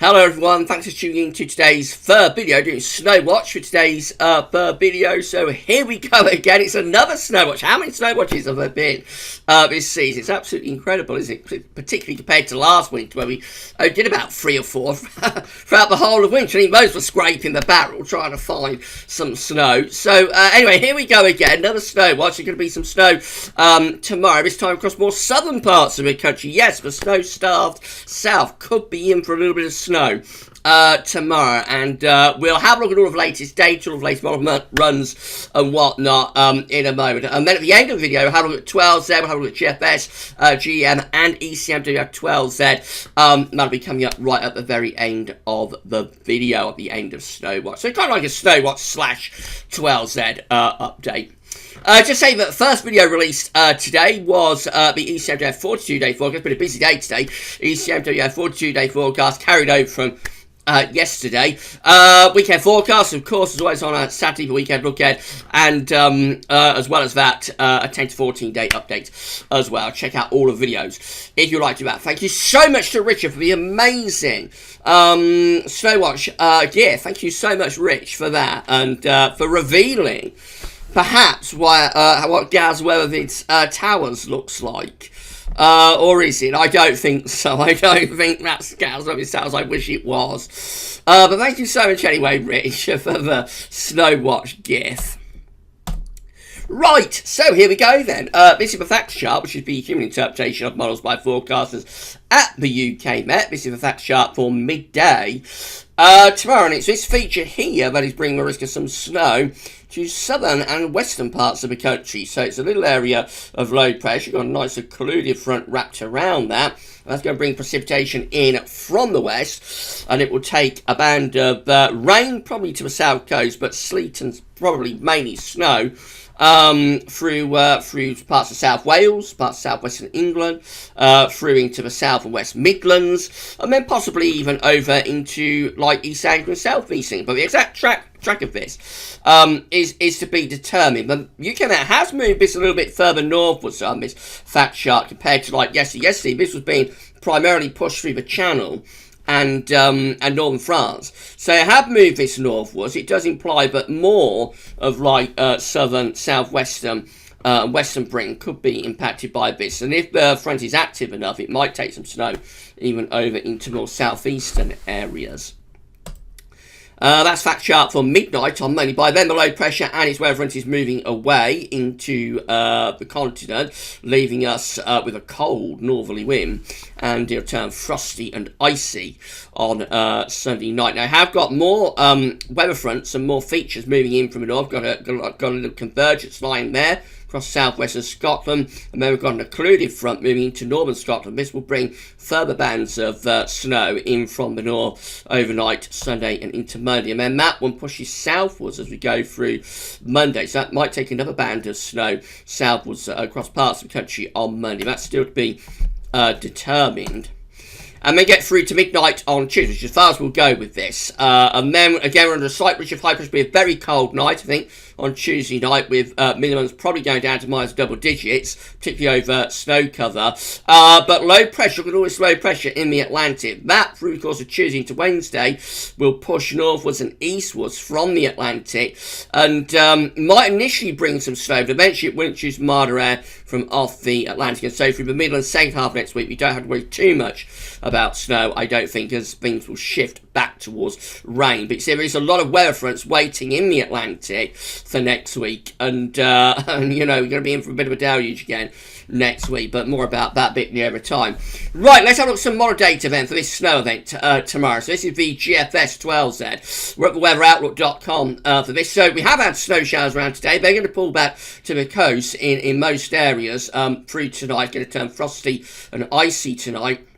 Hello everyone, thanks for tuning in to today's third video, doing Snow Watch for today's third video. So here we go again, it's another Snow Watch. How many Snow Watches have there been this season? It's absolutely incredible, isn't it? Particularly compared to last winter where we did about 3 or 4 throughout the whole of winter. I think most were scraping the barrel trying to find some snow. So anyway, here we go again, another Snow Watch. There's going to be some snow tomorrow, this time across more southern parts of the country. Yes, the snow-starved south could be in for a little bit of snow tomorrow, and we'll have a look at all of the latest data, all of the latest model runs and whatnot in a moment. And then at the end of the video, we'll have a look at 12Z, we'll have a look at GFS, GM and ECMWF 12Z. That'll be coming up right at the very end of the video, at the end of Snow Watch. So kind of like a Snow Watch slash 12Z update. Just say that the first video released today was the ECMWF 42-day forecast. It's been a busy day today. ECMWF 42-day forecast carried over from yesterday. Weekend forecast, of course, as always on a Saturday for weekend look at, and as well as that, a 10 to 14 day update as well. Check out all the videos if you'd like to do that. Thank you so much to Richard for the amazing Snow Watch gear. Thank you so much, Rich, for that, and for revealing perhaps what GavsWeatherVids towers looks like. Or is it? I don't think so. I don't think that's GavsWeatherVids towers. I wish it was. But thank you so much anyway, Rich, for the Snow Watch gif. Right, so here we go then. This is the fact chart, which is the human interpretation of models by forecasters at the UK Met. This is the fact chart for midday tomorrow, and it's this feature here that is bringing the risk of some snow to southern and western parts of the country. So it's a little area of low pressure. You've got a nice occluded front wrapped around that. That's going to bring precipitation in from the west, and it will take a band of rain, probably to the south coast, but sleet and probably mainly snow through parts of South Wales, parts of southwestern England, through into the South and West Midlands, and then possibly even over into like East Anglia and South East England. But the exact track of this is to be determined. But UK Met has moved this a little bit further northwards on this fact chart compared to like yesterday. Yesterday, this was being primarily pushed through the Channel and northern France. So I have moved this northwards. It does imply that more of like southern, southwestern, western Britain could be impacted by this. And if the front is active enough, it might take some snow even over into more southeastern areas. That's fact chart for midnight on Monday. By then, the low pressure and its weather front is moving away into the continent, leaving us with a cold northerly wind, and it'll turn frosty and icy on Sunday night. Now, I have got more weather fronts and more features moving in from the north. Got a little convergence line there across southwestern Scotland, and then we've got an occluded front moving into northern Scotland. This will bring further bands of snow in from the north overnight, Sunday and into Monday, and then that one pushes southwards as we go through Monday, so that might take another band of snow southwards across parts of the country on Monday. That's still to be determined. And then get through to midnight on Tuesday, which is as far as we'll go with this. And then, again, we're under a slight breach of high pressure. It'll be a very cold night, I think, on Tuesday night, with minimums probably going down to minus double digits, particularly over snow cover. But low pressure, look at all this low pressure in the Atlantic. That, through the course of Tuesday into Wednesday, will push northwards and eastwards from the Atlantic, and might initially bring some snow, but eventually it will introduce milder air from off the Atlantic. And so through the middle and second half of next week, we don't have to worry too much about snow, I don't think, as things will shift back towards rain. But there is a lot of weather fronts waiting in the Atlantic for next week, and you know, we're going to be in for a bit of a deluge again next week, but more about that bit nearer time. Right, let's have a look at some model data then for this snow event tomorrow. So this is the GFS 12Z. We're at the weatheroutlook.com for this. So we have had snow showers around today. They're going to pull back to the coast in most areas through tonight. Going to turn frosty and icy tonight.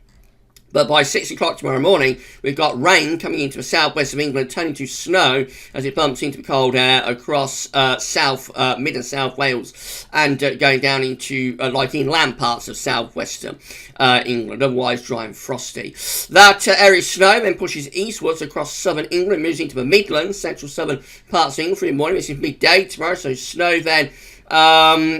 But by 6 o'clock tomorrow morning, we've got rain coming into the southwest of England, turning to snow as it bumps into the cold air across mid and south Wales, and going down into like inland parts of southwestern England, otherwise dry and frosty. That area of snow then pushes eastwards across southern England, moves into the Midlands, central southern parts of England through the morning. This is midday tomorrow, so snow then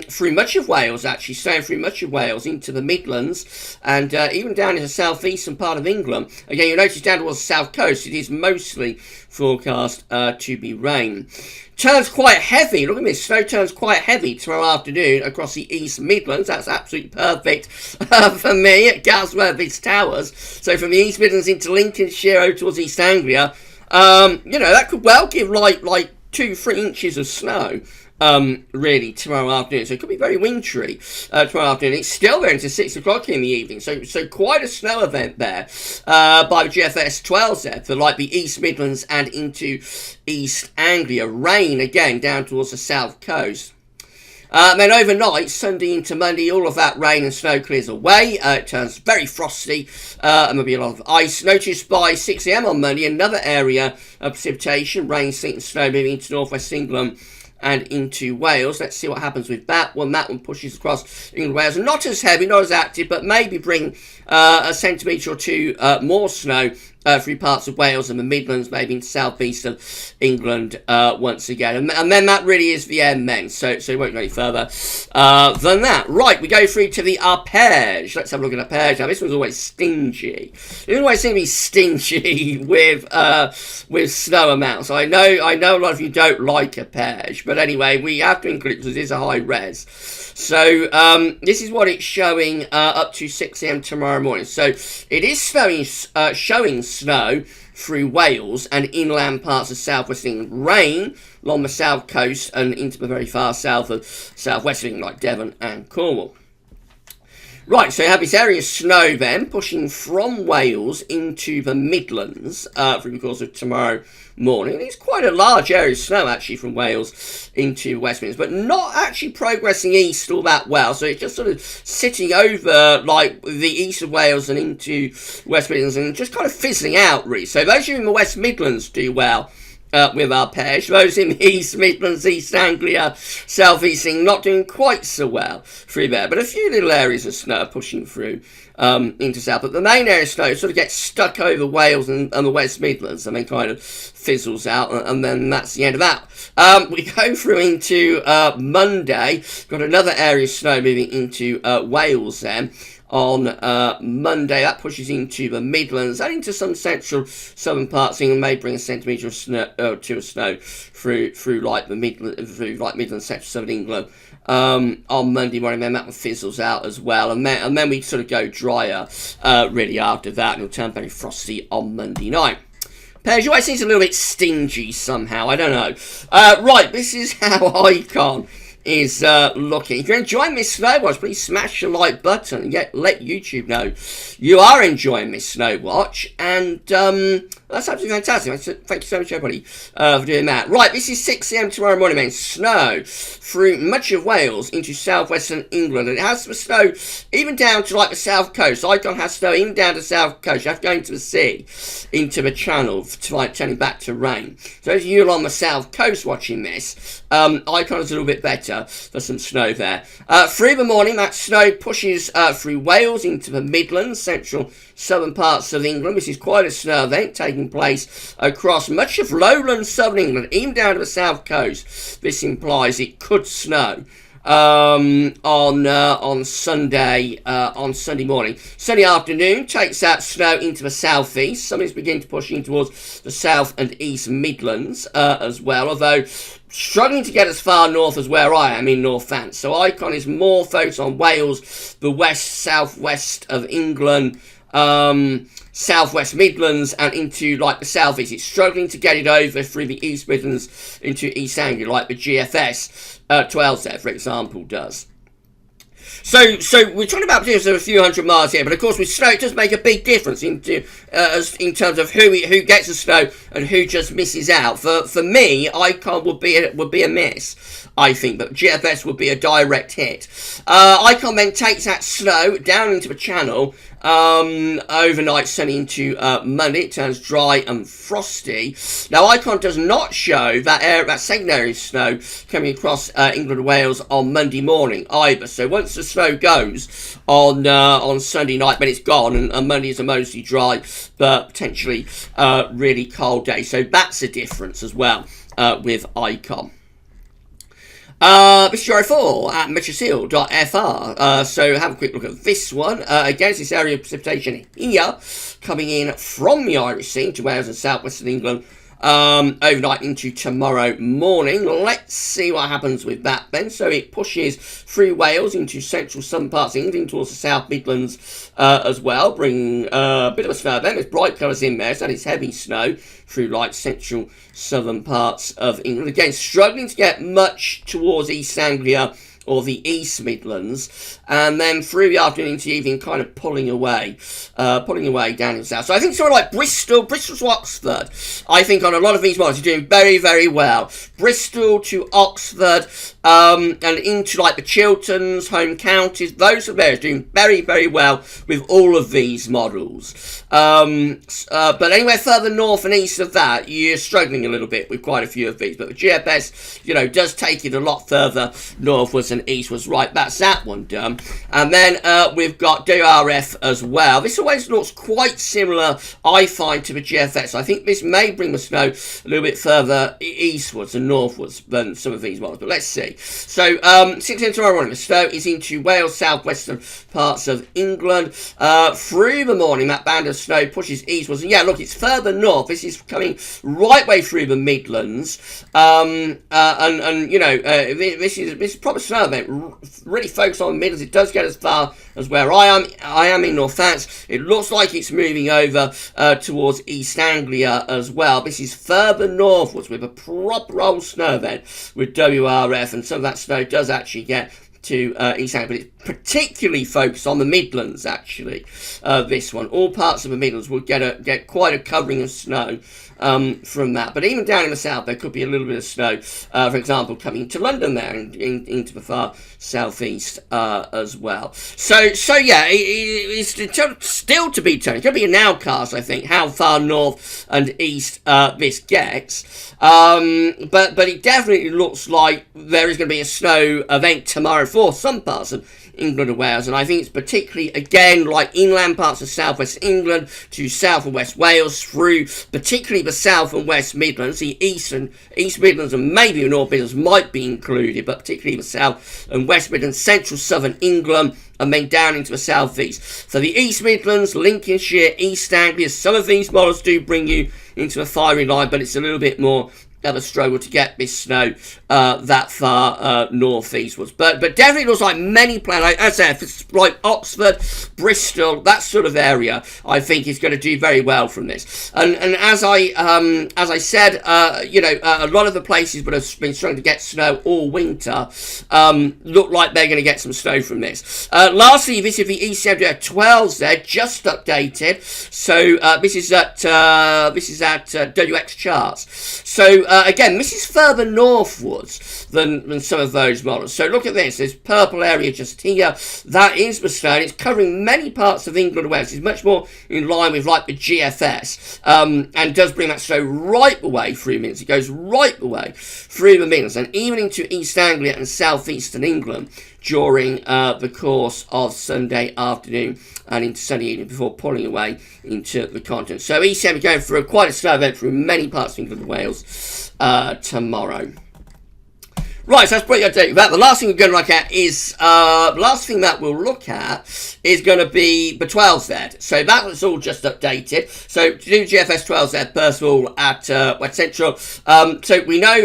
through much of Wales, actually, staying through much of Wales into the Midlands and even down in the southeastern part of England. Again, you'll notice down towards the south coast, it is mostly forecast to be rain. Turns quite heavy. Look at this. Snow turns quite heavy tomorrow afternoon across the East Midlands. That's absolutely perfect for me at GavsWeatherVids Towers. So from the East Midlands into Lincolnshire over towards East Anglia, that could well give like 2-3 inches of snow. Really tomorrow afternoon, so it could be very wintry tomorrow afternoon. It's still there until 6 o'clock in the evening, so quite a snow event there by the GFS 12 there for like the East Midlands and into East Anglia. Rain again down towards the south coast. Then overnight, Sunday into Monday, all of that rain and snow clears away. It turns very frosty, and there'll be a lot of ice. Noticed by 6 a.m. on Monday, another area of precipitation, rain, sleet and snow moving into northwest England and into Wales. Let's see what happens with that one. That one pushes across England, Wales. Not as heavy, not as active, but maybe bring a centimetre or two more snow through parts of Wales and the Midlands, maybe into southeast of England once again. And then that really is the end then, so it won't go any further than that. Right, we go through to the arpege. Let's have a look at arpege. Now, this one's always stingy. It always seems to be stingy with snow amounts. I know a lot of you don't like arpege, but anyway, we have to include it because it is a high res. So this is what it's showing up to 6 a.m. tomorrow morning. So it is showing snow through Wales and inland parts of southwest England. Rain along the south coast and into the very far south of southwest England, like Devon and Cornwall. Right, so you have this area of snow then pushing from Wales into the Midlands through the course of tomorrow morning. It's quite a large area of snow actually from Wales into West Midlands, but not actually progressing east all that well. So it's just sort of sitting over like the east of Wales and into West Midlands and just kind of fizzling out really. So those of you in the West Midlands do well with arpege. Those in the East Midlands, East Anglia, South East England, not doing quite so well through there. But a few little areas of snow pushing through into south. But the main area of snow sort of gets stuck over Wales and the West Midlands and then kind of fizzles out. And then that's the end of that. We go through into Monday. Got another area of snow moving into Wales then. On Monday, that pushes into the Midlands and into some central southern parts. England may bring a centimetre of snow through like the Midlands, central southern England on Monday morning. Then that one fizzles out as well, and then we sort of go drier really after that, and it'll turn very frosty on Monday night. Page always seems a little bit stingy somehow. I don't know. Right, this is how Icon is looking. If you're enjoying this snow watch, please smash the like button and let YouTube know you are enjoying this snow watch, and that's absolutely fantastic. Thank you so much everybody for doing that. Right, this is 6 a.m. tomorrow morning, man. Snow through much of Wales into southwestern England, and it has some snow even down to like the south coast. Icon has snow even down to the south coast. You have to go into the sea, into the channel to like turning back to rain. So if you're on the south coast watching this, Icon is a little bit better for some snow there. Through the morning, that snow pushes through Wales into the Midlands, central southern parts of England. This is quite a snow event taking place across much of lowland southern England, even down to the south coast. This implies it could snow on Sunday morning. Sunday afternoon takes that snow into the southeast. Some is beginning to push in towards the south and east Midlands as well, although struggling to get as far north as where I am in Northants. So Icon is more focused on Wales, the west, southwest of England, southwest Midlands and into like the southeast. It's struggling to get it over through the East Midlands into East Anglia, like the GFS 12 there, for example, does. So we're talking about a few hundred miles here, but of course with snow it does make a big difference in terms of who gets the snow and who just misses out. For me, Icon would be a miss, I think, but GFS would be a direct hit. Icon then takes that snow down into the channel overnight, sunny into Monday. It turns dry and frosty. Now Icon does not show that secondary snow coming across England and Wales on Monday morning either. So once the snow goes on Sunday night, but it's gone, and Monday is a mostly dry but potentially really cold day. So that's a difference as well with Icon. This is GWV at metroseal.fr. So have a quick look at this one. Again, it's this area of precipitation here, coming in from the Irish Sea to Wales and southwestern England. Overnight into tomorrow morning. Let's see what happens with that then. So it pushes through Wales into central southern parts of England towards the South Midlands as well, bringing a bit of a snow then. There's bright colours in there, so it's heavy snow through like central southern parts of England. Again, struggling to get much towards East Anglia or the East Midlands, and then through the afternoon into the evening, kind of pulling away down in the south. So I think somewhere like Bristol to Oxford, I think on a lot of these models, you're doing very, very well. Bristol to Oxford, and into like the Chilterns, home counties, those are there doing very, very well with all of these models. But anywhere further north and east of that, you're struggling a little bit with quite a few of these. But the GFS, does take it a lot further northwards and eastwards. Right, that's that one done. And then we've got DRF as well. This always looks quite similar, I find, to the GFS. I think this may bring the snow a little bit further eastwards and northwards than some of these models. But let's see. So 6 tomorrow morning, the snow is into Wales, southwestern parts of England. Through the morning, that band of snow pushes eastwards. And yeah, look, it's further north. This is coming right way through the Midlands. This is proper snow event. Really focus on the Midlands. It does get as far as where I am in Northants. It looks like it's moving over towards East Anglia as well. This is further northwards with a proper old snow event with WRF, and some of that snow does actually get to East Anglia, but it's particularly focused on the Midlands, actually. This one, all parts of the Midlands will get quite a covering of snow from that. But even down in the south, there could be a little bit of snow, for example, coming to London there and into the far southeast as well. So yeah, it's still to be determined. It's going to be a nowcast, I think, how far north and east this gets. But it definitely looks like there is going to be a snow event tomorrow for some parts of England and Wales, and I think it's particularly, again, like inland parts of southwest England to south and west Wales, through particularly the south and west Midlands. The East Midlands and maybe the North Midlands might be included, but particularly the south and west Midlands, central southern England, and then down into the southeast. So the East Midlands, Lincolnshire, East Anglia, some of these models do bring you into a firing line, but it's a little bit more of a struggle to get this snow that far northeastwards. But definitely looks like many plans, as I said, if it's like Oxford, Bristol, that sort of area, I think is going to do very well from this. And as I said, a lot of the places that have been struggling to get snow all winter look like they're going to get some snow from this. Lastly, this is the ECW12Z, just updated. So this is at WX charts. So again, this is further northwards than some of those models. So look at this. There's purple area just here. That is the snow. It's covering many parts of England and Wales. It's much more in line with like the GFS, and does bring that snow right the way through Midlands. It goes right the way through the Midlands and even into East Anglia and southeastern England during the course of Sunday afternoon and into Sunday evening before pulling away into the continent. So ECM is going through quite a snow event through many parts of England and Wales tomorrow. Right, so that's pretty updated with that. The last thing we're going to look at is going to be the 12Z. So that was all just updated. So to do GFS 12Z, first of all, at West Central. So we know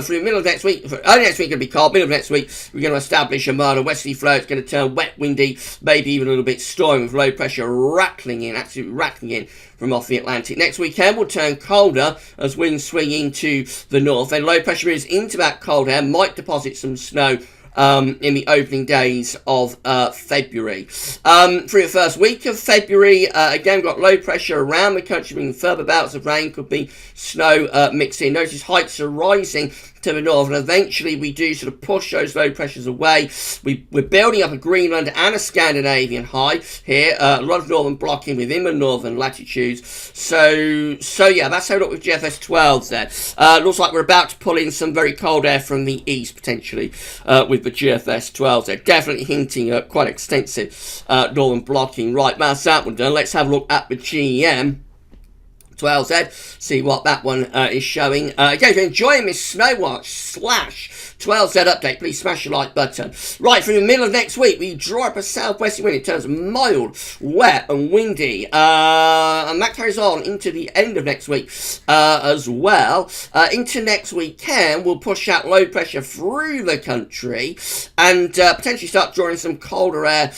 through the middle of next week, early next week going to be cold. Middle of next week, we're going to establish a mild and westerly flow. It's going to turn wet, windy, maybe even a little bit stormy with low pressure rattling in, absolutely rattling in from off the Atlantic. Next weekend will turn colder as winds swing into the north, and low pressure moves into that cold air, might deposit some snow in the opening days of February. Through the first week of February, again, we've got low pressure around the country, bringing further bouts of rain, could be snow mixed in. Notice heights are rising to the north, and eventually we do sort of push those low pressures away. We're building up a Greenland and a Scandinavian high here, a lot of northern blocking within the northern latitudes. So yeah, that's how we look with GFS 12 there. Looks like we're about to pull in some very cold air from the east, potentially, with the GFS 12 there. Definitely hinting at quite extensive northern blocking. Right, that's that one done. Let's have a look at the GEM 12Z, see what that one is showing. Again, if you're enjoying this Snowwatch / 12Z update, please smash the like button. Right, from the middle of next week, we draw up a southwesterly wind. It turns mild, wet and windy. And that carries on into the end of next week as well. Into next weekend, we'll push out low pressure through the country and potentially start drawing some colder air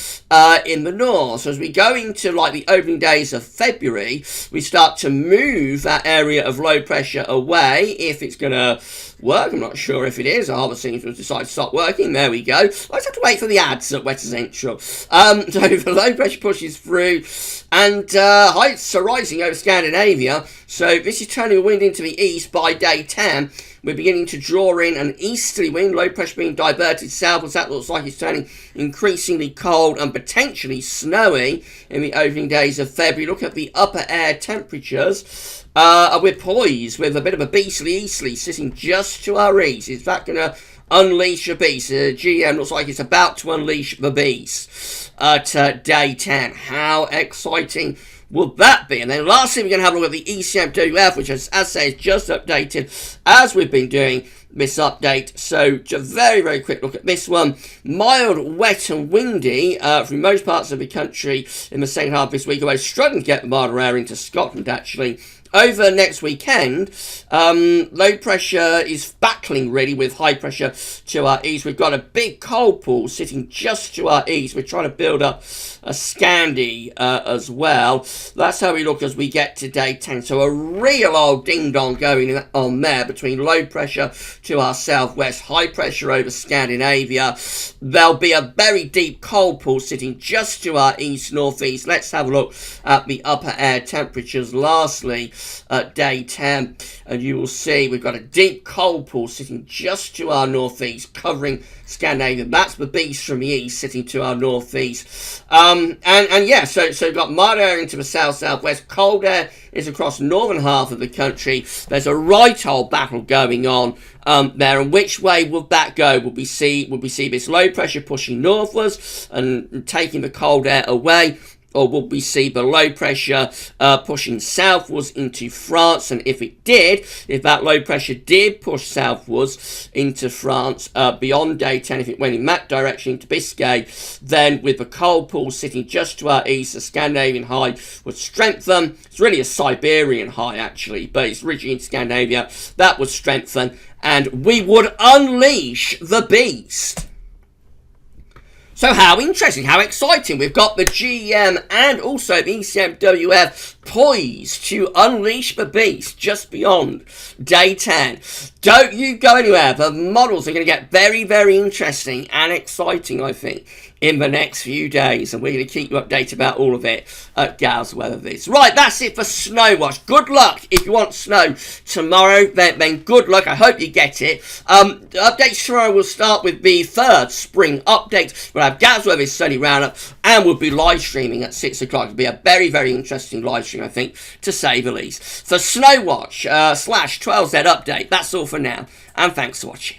in the north. So as we go into like the opening days of February, we start to move that area of low pressure away. If it's going to work, I'm not sure if it is. Harbour seems to have decided to stop working. There we go. I just have to wait for the ads at Weather Central. So the low pressure pushes through and heights are rising over Scandinavia. So this is turning the wind into the east by day 10. We're beginning to draw in an easterly wind, low pressure being diverted southwards. That looks like it's turning increasingly cold and potentially snowy in the opening days of February. Look at the upper air temperatures. We're poised with a bit of a beastly easterly sitting just to our east. Is that going to unleash a beast? GM looks like it's about to unleash the beast at day 10. How exciting will that be? And then lastly, we're going to have a look at the ECMWF, which is, as I say, is just updated as we've been doing this update. So just a very, very quick look at this one. Mild, wet and windy from most parts of the country in the second half of this week. Although struggling to get the milder air into Scotland, actually. Over next weekend, low pressure is battling really with high pressure to our east. We've got a big cold pool sitting just to our east. We're trying to build up a Scandi as well. That's how we look as we get to day 10. So a real old ding-dong going on there between low pressure to our southwest, high pressure over Scandinavia. There'll be a very deep cold pool sitting just to our east-northeast. Let's have a look at the upper air temperatures lastly. At day 10, and you will see we've got a deep cold pool sitting just to our northeast, covering Scandinavia. That's the beast from the east sitting to our northeast. And yeah, so we've got mild air into the southwest. Cold air is across the northern half of the country. There's a right old battle going on there, and which way will that go? Will we see this low pressure pushing northwards and taking the cold air away? Or will we see the low pressure pushing southwards into France? And if that low pressure did push southwards into France beyond day 10, if it went in that direction into Biscay, then with the cold pool sitting just to our east, the Scandinavian high would strengthen. It's really a Siberian high actually, but it's reaching into Scandinavia. That would strengthen and we would unleash the beast. So how interesting, how exciting. We've got the GM and also the ECMWF poised to unleash the beast just beyond day 10. Don't you go anywhere. The models are going to get very, very interesting and exciting, I think, in the next few days. And we're going to keep you updated about all of it at GavsWeatherVids. Right, that's it for Snowwatch. Good luck. If you want snow tomorrow, then good luck. I hope you get it. Updates tomorrow will start with the third spring update. We'll have GavsWeatherVids Sunny Roundup and we'll be live streaming at 6 o'clock. It'll be a very, very interesting live stream, I think, to say the least. For Snowwatch / 12Z update, that's all for now. And thanks for watching.